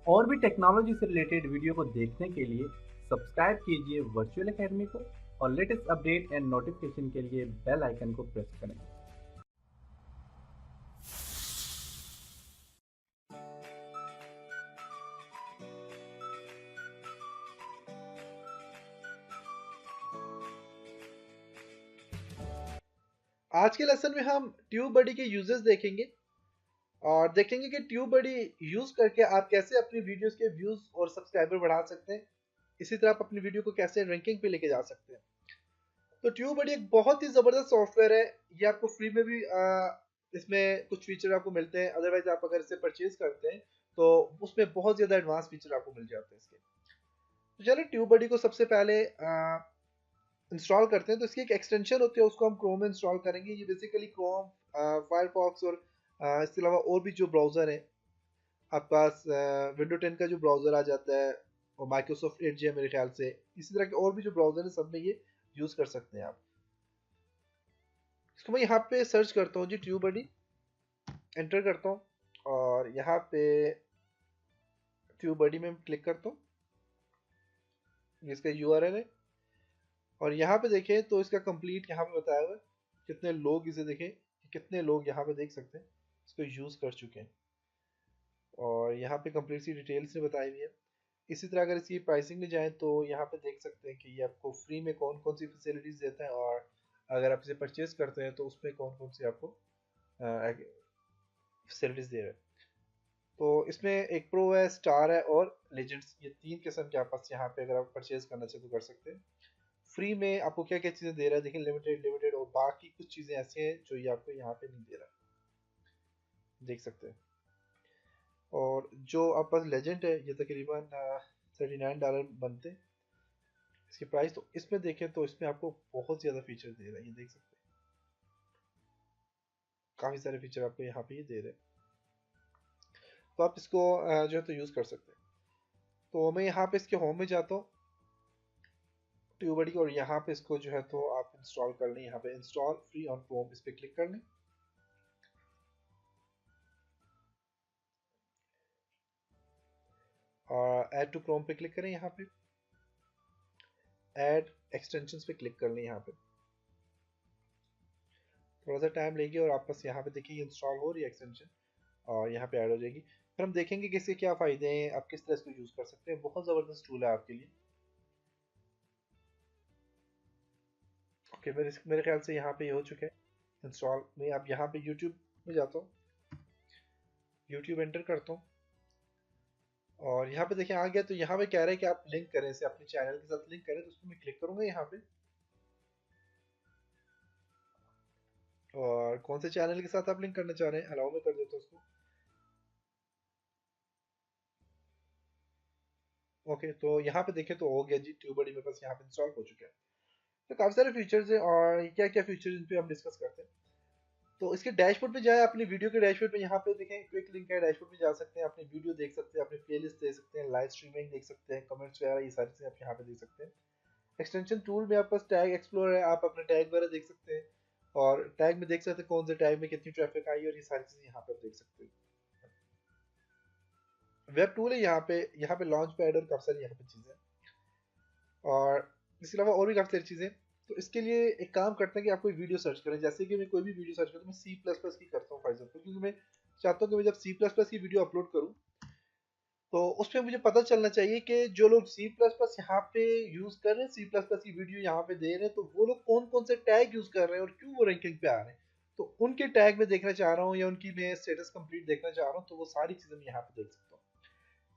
और भी टेक्नोलॉजी से रिलेटेड वीडियो को देखने के लिए सब्सक्राइब कीजिए वर्चुअल एकेडमी को और लेटेस्ट अपडेट एंड नोटिफिकेशन के लिए बेल आइकन को प्रेस करें। आज के लेसन में हम ट्यूबबडी के यूजेस देखेंगे और देखेंगे कि ट्यूबबडी यूज करके आप कैसे अपनी वीडियोस के व्यूज और सब्सक्राइबर बढ़ा सकते हैं। इसी तरह आप अपनी वीडियो को कैसे रैंकिंग पे लेके जा सकते हैं। तो ट्यूबबडी एक बहुत ही ज़बरदस्त सॉफ्टवेयर है। ये आपको फ्री में भी इसमें कुछ फीचर आपको मिलते हैं। अदरवाइज आप अगर इसे परचेज करते हैं तो उसमें बहुत ज़्यादा एडवांस फीचर आपको मिल जाते हैं इसके। तो चलिए ट्यूबबडी को सबसे पहले इंस्टॉल करते हैं। तो इसकी एक एक्सटेंशन होती है, उसको हम क्रोम में इंस्टॉल करेंगे। ये बेसिकली क्रोम, फायरफॉक्स और इसके अलावा और भी जो ब्राउज़र हैं आपके पास, विंडो 10 का जो ब्राउज़र आ जाता है और माइक्रोसॉफ्ट एज है मेरे ख्याल से, इसी तरह के और भी जो ब्राउज़र हैं सब में ये यूज़ कर सकते हैं आप। इसको मैं यहाँ पे सर्च करता हूँ जी, ट्यूबबडी एंटर करता हूँ और यहाँ पे ट्यूबबडी में क्लिक करता हूँ। इसका यूआरएल है और यहाँ पे देखें तो इसका कंप्लीट यहाँ पे बताया हुआ है कितने लोग इसे देखें, कितने लोग यहाँ पे देख सकते हैं इसको यूज़ कर चुके हैं और यहाँ पे कंप्लीट सी डिटेल्स ने बताई हुई है। इसी तरह अगर इसकी प्राइसिंग में जाएँ तो यहाँ पे देख सकते हैं कि ये आपको फ्री में कौन कौन सी फैसिलिटीज़ देता है और अगर आप इसे परचेज करते हैं तो उसमें कौन कौन सी आपको फैसिलिटीज़ दे रहा है। तो इसमें एक प्रो है, स्टार है और लेजेंड्स, ये तीन किस्म के आप पास यहाँ पे अगर आप परचेज करना चाहे तो कर सकते हैं। फ्री में आपको क्या क्या चीज़ें दे रहा है देखिए, लिमिटेड लिमिटेड और बाकी कुछ चीज़ें ऐसी हैं जो ये आपको यहाँ पे नहीं दे रहा, देख सकते हैं। और जो आप पास लेजेंड है ये तकरीबन $39 बनते हैं इसकी प्राइस। तो इसमें देखें तो इसमें आपको बहुत ज़्यादा फीचर दे रहा है, ये देख सकते हैं काफ़ी सारे फीचर आपको यहाँ पे ये दे रहे हैं। तो आप इसको जो है तो यूज़ कर सकते हैं। तो मैं यहाँ पे इसके होम में जाता हूँ ट्यूबबडी और यहाँ पे इसको जो है तो आप इंस्टॉल कर लें। यहाँ पे इंस्टॉल फ्री ऑन क्रोम, इस पर क्लिक कर लें और ऐड टू क्रोम पे क्लिक करें। यहाँ पे ऐड एक्सटेंशंस पे क्लिक कर लें। यहाँ पे थोड़ा सा टाइम लेगी और आप बस यहाँ पे देखिए इंस्टॉल हो रही है एक्सटेंशन और यहाँ पे ऐड हो जाएगी। फिर हम देखेंगे कि इसके क्या फ़ायदे हैं, आप किस तरह इसको यूज़ कर सकते हैं। बहुत ज़बरदस्त टूल है आपके लिए। ओके, मेरे ख्याल से यहाँ पे ये हो चुका है इंस्टॉल। मैं अब यहाँ पे यूट्यूब में जाता हूँ, यूट्यूब एंटर करता हूँ और यहाँ पे देखिए आ गया। तो यहाँ पे कह रहा है कि आप लिंक करें इसे अपने चैनल के साथ, लिंक करें। तो उसको मैं क्लिक करूँगा यहाँ पे और कौन से चैनल के साथ आप लिंक करना चाह रहे हैं अलाउ में कर देता हूँ उसको। ओके, तो यहाँ पे देखें तो हो गया जी, ट्यूबबडी मेरे पास यहाँ पे इंस्टॉल हो चुका है। तो काफ़ी सारे फीचर्स हैं और क्या क्या फीचर्स इन पे हम डिस्कस करते हैं। तो इसके डैशबोर्ड पे जाए, अपनी वीडियो के डैशबोर्ड पे यहाँ पे देखें क्विक लिंक है, डैशबोर्ड में जा सकते हैं, अपनी वीडियो देख सकते हैं, अपनी प्लेलिस्ट देख सकते हैं, लाइव स्ट्रीमिंग देख सकते हैं, कमेंट्स वगैरह ये सारी चीज़ें आप यहाँ पे देख सकते हैं। एक्सटेंशन टूल में आपके पास टैग एक्सप्लोर है, आप अपने टैग वगैरह देख सकते हैं और टैग में देख सकते हैं कौन से टैग में कितनी ट्रैफिक आई और ये सारी चीज़ें यहाँ पे आप देख सकते हैं। वेब टूल है यहाँ पे लॉन्च पैड और काफ़ी सारी यहाँ पे चीज़ें और इसके अलावा और भी काफ़ी सारी चीज़ें। तो इसके लिए एक काम करते हैं कि आप कोई वीडियो सर्च करें। जैसे कि मैं कोई भी वीडियो सर्च करता हूँ, मैं सी प्लस प्लस की करता हूँ फॉर एग्जाम्पल, क्योंकि मैं चाहता हूँ कि मैं जब सी प्लस प्लस की वीडियो अपलोड करूँ तो उसमें मुझे पता चलना चाहिए कि जो लोग सी प्लस प्लस यहाँ पे यूज़ कर रहे हैं, सी प्लस प्लस की वीडियो यहाँ पे दे रहे हैं, तो वो लोग कौन कौन से टैग यूज़ कर रहे हैं और क्यों वो रैंकिंग पे आ रहे हैं। तो उनके टैग में देखना चाह रहा हूँ या उनकी मैं स्टेटस कंप्लीट देखना चाह रहा हूँ, तो वो सारी चीज़ें मैं यहाँ पे देख सकता हूँ।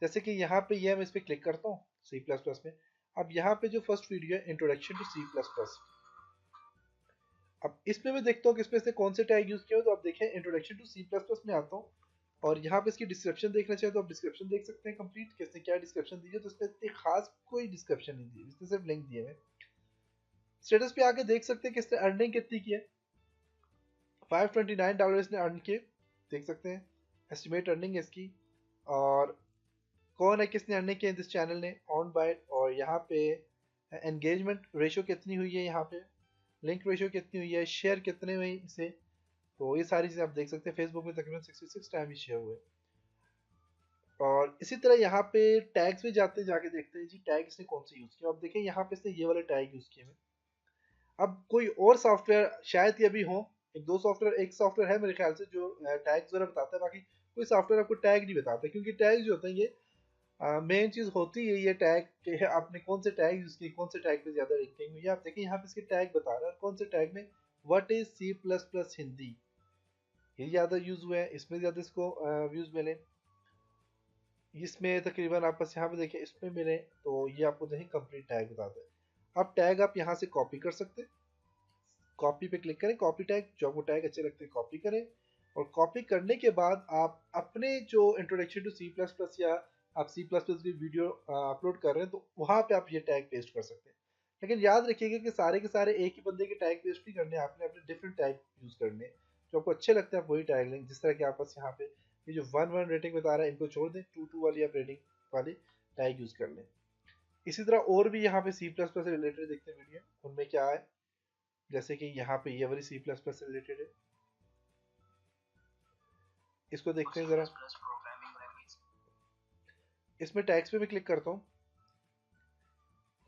जैसे कि यहाँ पे ये मैं इस पर क्लिक करता हूँ सी प्लस प्लस में। अब यहाँ पे जो फर्स्ट वीडियो है introduction to C plus plus, अब इसमें मैं देखता हूँ कि इसमें से कौन से टैग यूज़ किया हो। तो आप देखें introduction to C plus plus में आता हूँ और यहाँ पे इसकी डिस्क्रिप्शन देखना चाहे तो आप डिस्क्रिप्शन देख सकते हैं कंप्लीट किसने क्या डिस्क्रिप्शन दी है। तो इसमें इतनी खास कोई डिस्क्रिप्शन नहीं दी, इसने सिर्फ लिंक दिए हैं। स्टेटस पे आके देख सकते हैं कि इसने अर्निंग कितनी की है। $529 इसने अर्न किए, देख सकते हैं एस्टिमेट अर्निंग है इसकी। और कौन है किसने अर्निंग किया दिस चैनल ने, ऑन बाय, और यहाँ पे एंगेजमेंट रेशो कितनी हुई है, यहाँ पे लिंक रेशो कितनी हुई है, शेयर कितने हुए इसे। तो ये सारी चीज़ें आप देख सकते हैं। फेसबुक में तकरीबन 66 टाइम ही शेयर हुए और और इसी तरह यहाँ पे टैग्स में जाके देखते हैं जी टैग इसने कौन से यूज़ किया। अब देखें यहाँ पे इसने ये वाले टैग यूज़ किए हैं। अब कोई और सॉफ्टवेयर शायद ये भी हो, एक सॉफ्टवेयर है मेरे ख्याल से जो टैग ज़रा बताता है, बाकी कोई सॉफ्टवेयर आपको टैग नहीं बताता, क्योंकि टैग जो होते हैं ये मेन चीज़ होती है ये टैग के आपने कौन से टैग यूज़ किए, कौन से टैग पे ज़्यादा रैंकिंग हुई है। आप देखिए यहाँ पे इसके टैग बता रहा है, कौन से टैग में व्हाट इज C++ हिंदी ये ज़्यादा यूज़ हुआ है, इसमें ज़्यादा इसको व्यूज़ मिले। इसमें तकरीबन आप बस यहाँ पे देखें इसमें मिले, तो ये आपको देखें कंप्लीट टैग बताता है। अब टैग आप यहाँ से कॉपी कर सकते हैं, कॉपी पे क्लिक करें, कॉपी टैग, जो आपको टैग अच्छे लगते हैं कॉपी करें, और कॉपी करने के बाद आप अपने जो इंट्रोडक्शन टू C++ या आप C++ की वीडियो अपलोड कर रहे हैं तो वहाँ पे आप ये टैग पेस्ट कर सकते हैं। लेकिन याद रखिएगा कि सारे के सारे एक ही बंदे के टैग पेस्ट नहीं करने, आपने अपने डिफरेंट टैग यूज़ करने हैं, जो आपको अच्छे लगते हैं आप वही टैग लें। जिस तरह कि आप बस यहाँ पे ये जो 1-1 रेटिंग बता रहा है इनको छोड़ दें, 2-2 वाली आप रेटिंग वाली टैग यूज़ कर लें। इसी तरह और भी यहाँ पे C++ से रिलेटेड देखते हैं वीडियो, उनमें क्या है, जैसे कि यहाँ पे ये वाली C++ से रिलेटेड है, इसको देखते हैं ज़रा। इसमें टैग्स पे मैं क्लिक करता हूँ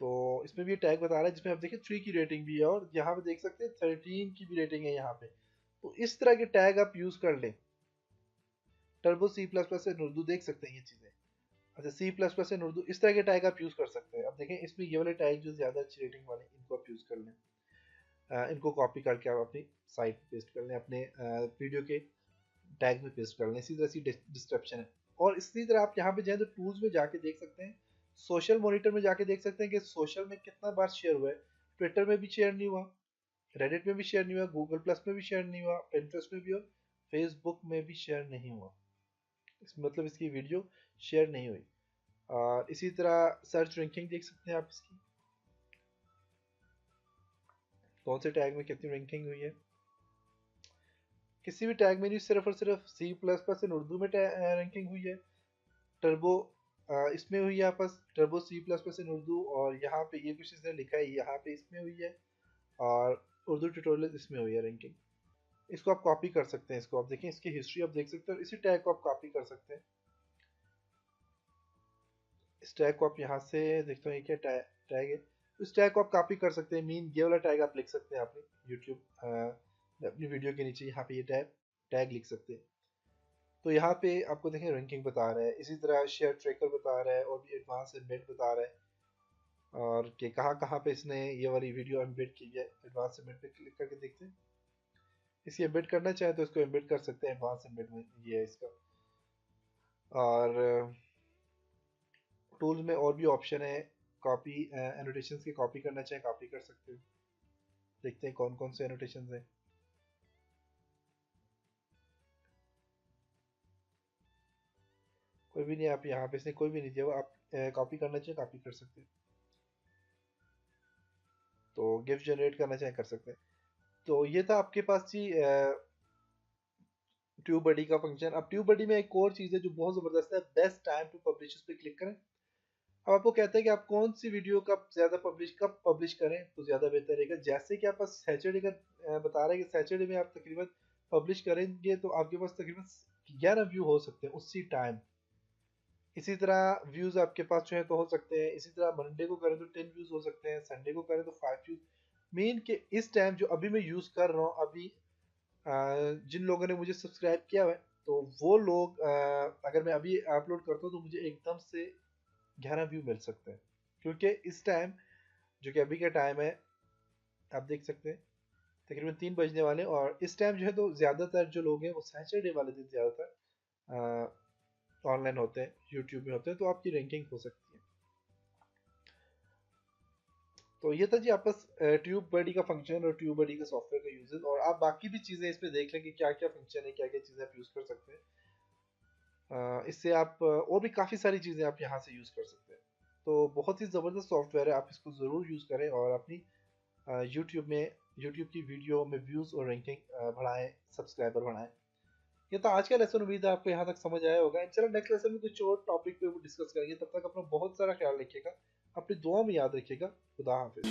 तो इसमें भी टैग बता रहा है जिसमें आप देखिए 3 की रेटिंग भी है, और यहाँ पे देख सकते हैं 13 की भी रेटिंग है यहाँ पे। तो इस तरह के टैग आप यूज़ कर लें। टर्बो C++ से उर्दू देख सकते हैं ये चीज़ें। अच्छा C++ से उर्दू इस तरह के टैग आप यूज़ कर सकते हैं। अब देखें इसमें ये वाले टैग जो ज़्यादा अच्छी रेटिंग वाले इनको आप यूज़ कर लें, इनको कॉपी करके आप अपनी साइट पे पेस्ट कर लें, अपने वीडियो के टैग में पेस्ट कर लें। इसी तरह से डिस्क्रिप्शन है। और इसी तरह आप यहाँ पे जाएँ तो टूल्स में जाके देख सकते हैं, सोशल मॉनिटर में जाके देख सकते हैं कि सोशल में कितना बार शेयर हुआ है। ट्विटर में भी शेयर नहीं हुआ, रेडिट में भी शेयर नहीं हुआ, गूगल प्लस में भी शेयर नहीं हुआ, पिंटरेस्ट में भी और फेसबुक में भी शेयर नहीं हुआ। मतलब इसकी वीडियो शेयर नहीं हुई। और इसी तरह सर्च रैंकिंग देख सकते हैं आप इसकी, कौन से टैग में कितनी रैंकिंग हुई है। किसी भी टैग में नहीं, सिर्फ और सिर्फ C++ इन उर्दू में रैंकिंग हुई है। टर्बो इसमें हुई है आपस टर्बो C++ इन उर्दू, और यहाँ पे ये कुछ इसने लिखा है यहाँ पे इसमें हुई है, और उर्दू ट्यूटोरियल इसमें हुई है रैंकिंग। इसको आप कॉपी कर सकते हैं, इसको आप देखें, इसकी हिस्ट्री आप देख सकते हैं, और इसी टैग को आप कॉपी कर सकते हैं। इस टैग को आप यहाँ से देखते हैं क्या टैग है, इस टैग को आप कॉपी कर सकते हैं। मीन ये वाला टैग आप लिख सकते हैं अपनी यूट्यूब अपनी वीडियो के नीचे यहाँ पे ये टैग लिख सकते हैं। तो यहाँ पे आपको देखें रैंकिंग बता रहा है, इसी तरह शेयर ट्रैकर बता रहा है, और भी एडवांस एम्बेड बता रहा है, और कि कहाँ पे इसने ये वाली वीडियो एम्बेड की है। एडवांस एम्बेड पे क्लिक करके देखते हैं, इसे एम्बेड करना चाहे तो इसको एम्बेड कर सकते हैं, एडवांस एम्बेड में ये है इसका। और टूल्स में और भी ऑप्शन है, कॉपी एनोटेशंस की कॉपी करना चाहे कॉपी कर सकते हैं। देखते हैं कौन कौन से एनोटेशंस हैं। कोई भी नहीं, आप यहाँ पे इसने कोई भी नहीं दिया, आप कॉपी करना चाहे कॉपी कर सकते हैं। तो गिफ्ट जनरेट करना चाहे कर सकते हैं। तो ये था आपके पास जी ट्यूब बडी का फंक्शन। अब ट्यूब बडी में एक और चीज़ है जो बहुत ज़बरदस्त है, बेस्ट टाइम टू पब्लिश पे क्लिक करें। अब आपको कहता है कि आप कौन सी वीडियो कब पब्लिश करें तो ज़्यादा बेहतर रहेगा। जैसे कि आप पास सैटरडे का बता रहे हैं कि सैटरडे में आप तकरीबन पब्लिश करेंगे तो आपके पास तकरीबन 11 व्यू हो सकते हैं उसी टाइम। इसी तरह व्यूज़ आपके पास जो है तो हो सकते हैं। इसी तरह मंडे को करें तो 10 व्यूज़ हो सकते हैं, संडे को करें तो 5 व्यूज़। मेन के इस टाइम जो अभी मैं यूज़ कर रहा हूँ, अभी जिन लोगों ने मुझे सब्सक्राइब किया हुआ है तो वो लोग अगर मैं अभी अपलोड करता हूँ तो मुझे एकदम से 11 व्यू मिल सकते हैं, क्योंकि इस टाइम जो कि अभी का टाइम है आप देख सकते हैं तकरीबन 3 बजने वाले, और इस टाइम जो है तो ज़्यादातर जो लोग हैं वो सैटरडे वाले दिन ज़्यादातर ऑनलाइन होते हैं, यूट्यूब में होते हैं, तो आपकी रैंकिंग हो सकती है। तो ये था जी आपस ट्यूब बडी का फंक्शन और ट्यूब बडी का सॉफ्टवेयर का यूजेस, और आप बाकी भी चीज़ें इसमें देख लें कि क्या क्या फंक्शन है, क्या क्या चीज़ें आप यूज़ कर सकते हैं। इससे आप और भी काफ़ी सारी चीज़ें आप यहाँ से यूज़ कर सकते हैं। तो बहुत ही ज़बरदस्त सॉफ्टवेयर है, आप इसको ज़रूर यूज़ करें और अपनी यूट्यूब की वीडियो में व्यूज़ और रैंकिंग बढ़ाएं, सब्सक्राइबर बढ़ाएं। ये तो आज का लेसन, उम्मीद है आपको यहाँ तक समझ आया होगा। चलो नेक्स्ट लेसन में कुछ और टॉपिक पे डिस्कस करेंगे। तब तक अपना बहुत सारा ख्याल रखिएगा, अपनी दुआ में याद रखिएगा। खुदा हाफिज़।